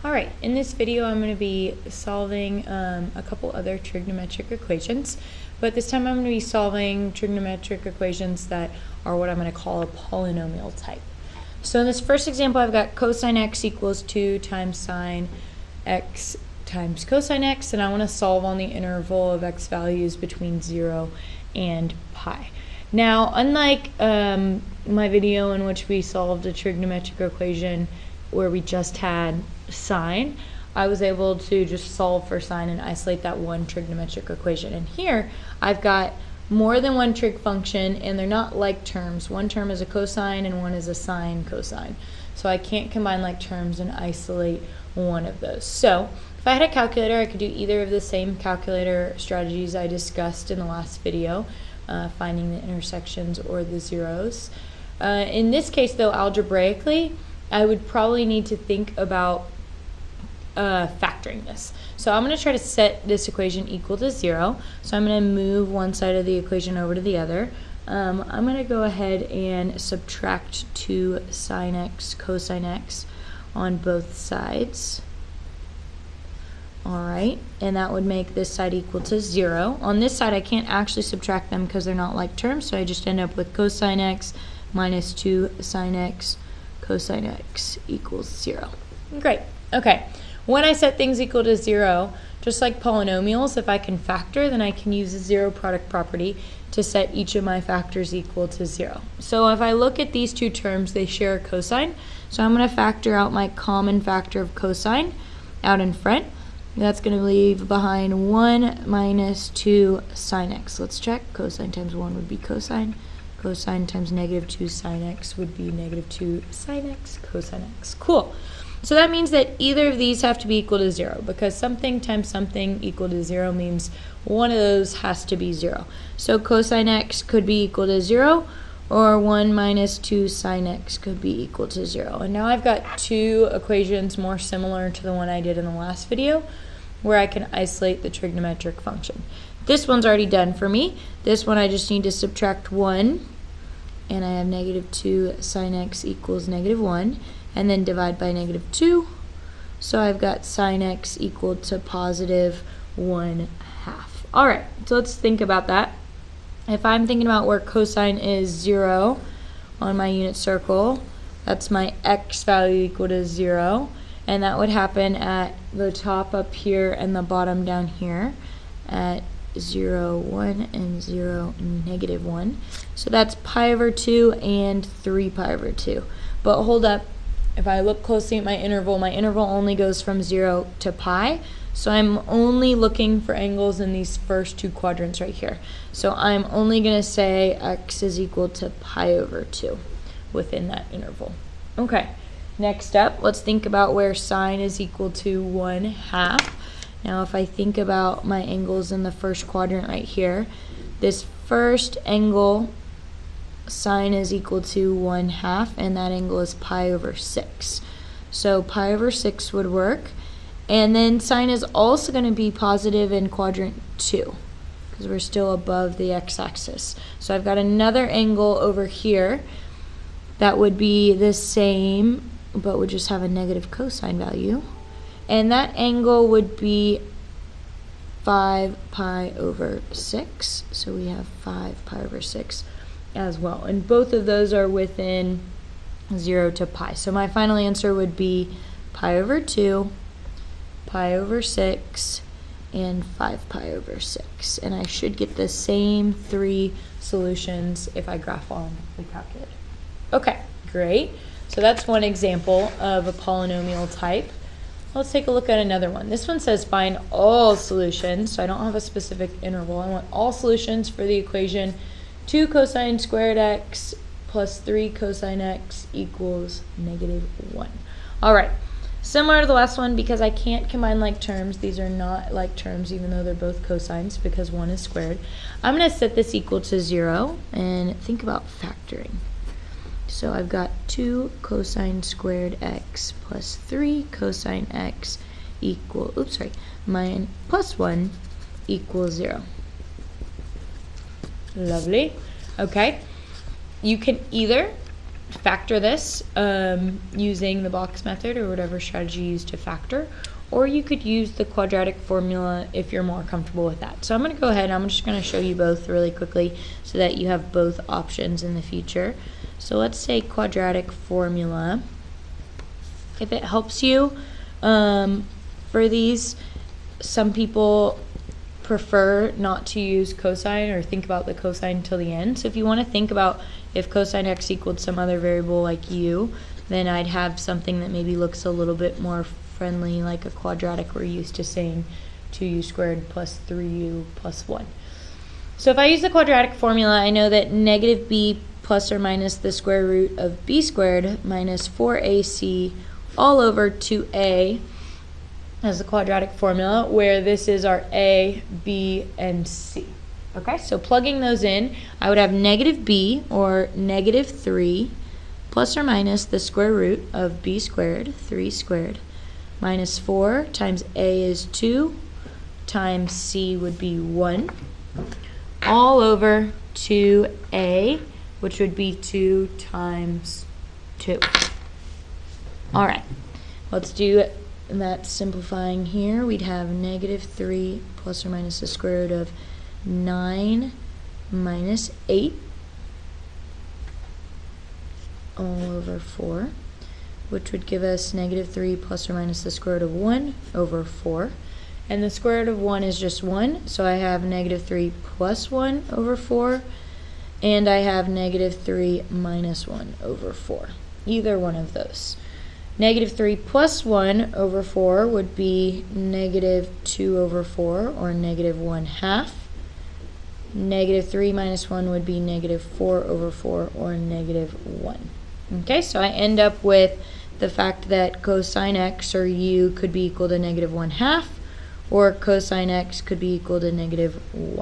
Alright, in this video I'm going to be solving a couple other trigonometric equations, but this time I'm going to be solving trigonometric equations that are what I'm going to call a polynomial type. So in this first example I've got cosine x equals 2 times sine x times cosine x, and I want to solve on the interval of x values between 0 and pi. Now, unlike my video in which we solved a trigonometric equation where we just had sine, I was able to just solve for sine and isolate that one trigonometric equation. And here I've got more than one trig function, and they're not like terms. One term is a cosine and one is a sine cosine. So I can't combine like terms and isolate one of those. So if I had a calculator, I could do either of the same calculator strategies I discussed in the last video, finding the intersections or the zeros. In this case though, algebraically, I would probably need to think about factoring this. So I'm going to try to set this equation equal to 0. So I'm going to move one side of the equation over to the other. I'm going to go ahead and subtract 2 sine x cosine x on both sides. Alright, and that would make this side equal to 0. On this side I can't actually subtract them because they're not like terms, so I just end up with cosine x minus 2 sine x cosine x equals 0. Great. Okay. When I set things equal to 0, just like polynomials, if I can factor, then I can use the zero product property to set each of my factors equal to 0. So if I look at these two terms, they share a cosine. So I'm going to factor out my common factor of cosine out in front. That's going to leave behind 1 minus 2 sine x. Let's check. Cosine times 1 would be cosine. Cosine times negative 2 sine x would be negative 2 sine x cosine x. Cool. So that means that either of these have to be equal to 0, because something times something equal to 0 means one of those has to be 0. So cosine x could be equal to 0, or 1 minus 2 sine x could be equal to 0. And now I've got two equations more similar to the one I did in the last video, where I can isolate the trigonometric function. This one's already done for me. This one I just need to subtract 1, and I have negative 2 sine x equals negative 1, and then divide by negative 2. So I've got sine x equal to positive 1/2. Alright, so let's think about that. If I'm thinking about where cosine is 0 on my unit circle, that's my x value equal to 0, and that would happen at the top up here and the bottom down here at 0, 1, and 0, negative 1. So that's pi over 2 and 3 pi over 2. But hold up, if I look closely at my interval only goes from 0 to pi. So I'm only looking for angles in these first two quadrants right here. So I'm only going to say x is equal to pi over 2 within that interval. Okay, next up, let's think about where sine is equal to 1/2. Now if I think about my angles in the first quadrant right here, this first angle, sine is equal to 1/2, and that angle is pi over 6. So pi over 6 would work. And then sine is also going to be positive in quadrant 2, because we're still above the x-axis. So I've got another angle over here that would be the same, but would just have a negative cosine value. And that angle would be 5 pi over 6. So we have 5 pi over 6 as well. And both of those are within 0 to pi. So my final answer would be pi over 2, pi over 6, and 5 pi over 6. And I should get the same three solutions if I graph on the calculator. Okay, great. So that's one example of a polynomial type. Let's take a look at another one. This one says find all solutions. So I don't have a specific interval. I want all solutions for the equation 2 cosine squared x plus 3 cosine x equals negative 1. Alright, similar to the last one, because I can't combine like terms, these are not like terms even though they're both cosines because one is squared. I'm going to set this equal to 0 and think about factoring. So I've got 2 cosine squared x plus 3 cosine x equal, mine plus 1 equals 0. Lovely. Okay. You can either factor this using the box method or whatever strategy you use to factor, or you could use the quadratic formula if you're more comfortable with that. So I'm going to go ahead and I'm just going to show you both really quickly so that you have both options in the future. So let's say quadratic formula. If it helps you for these, some people prefer not to use cosine or think about the cosine until the end. So if you want to think about if cosine x equaled some other variable like u, then I'd have something that maybe looks a little bit more friendly, like a quadratic. We're used to saying 2u squared plus 3u plus 1. So if I use the quadratic formula, I know that negative b plus or minus the square root of b squared minus 4ac all over 2a as the quadratic formula, where this is our a, b, and c. Okay, so plugging those in, I would have negative b, or negative 3, plus or minus the square root of b squared, 3 squared, minus 4 times a is 2, times c would be 1, all over 2a, which would be 2 times 2. All right, let's do that simplifying here. We'd have negative 3 plus or minus the square root of 9 minus 8 all over 4, which would give us negative 3 plus or minus the square root of 1 over 4. And the square root of 1 is just 1, so I have negative 3 plus 1 over 4, and I have negative 3 minus 1 over 4. Either one of those. Negative 3 plus 1 over 4 would be negative 2 over 4, or negative 1/2. Negative 3 minus 1 would be negative 4 over 4, or negative 1. Okay, so I end up with the fact that cosine x, or u, could be equal to negative 1/2, or cosine x could be equal to negative 1.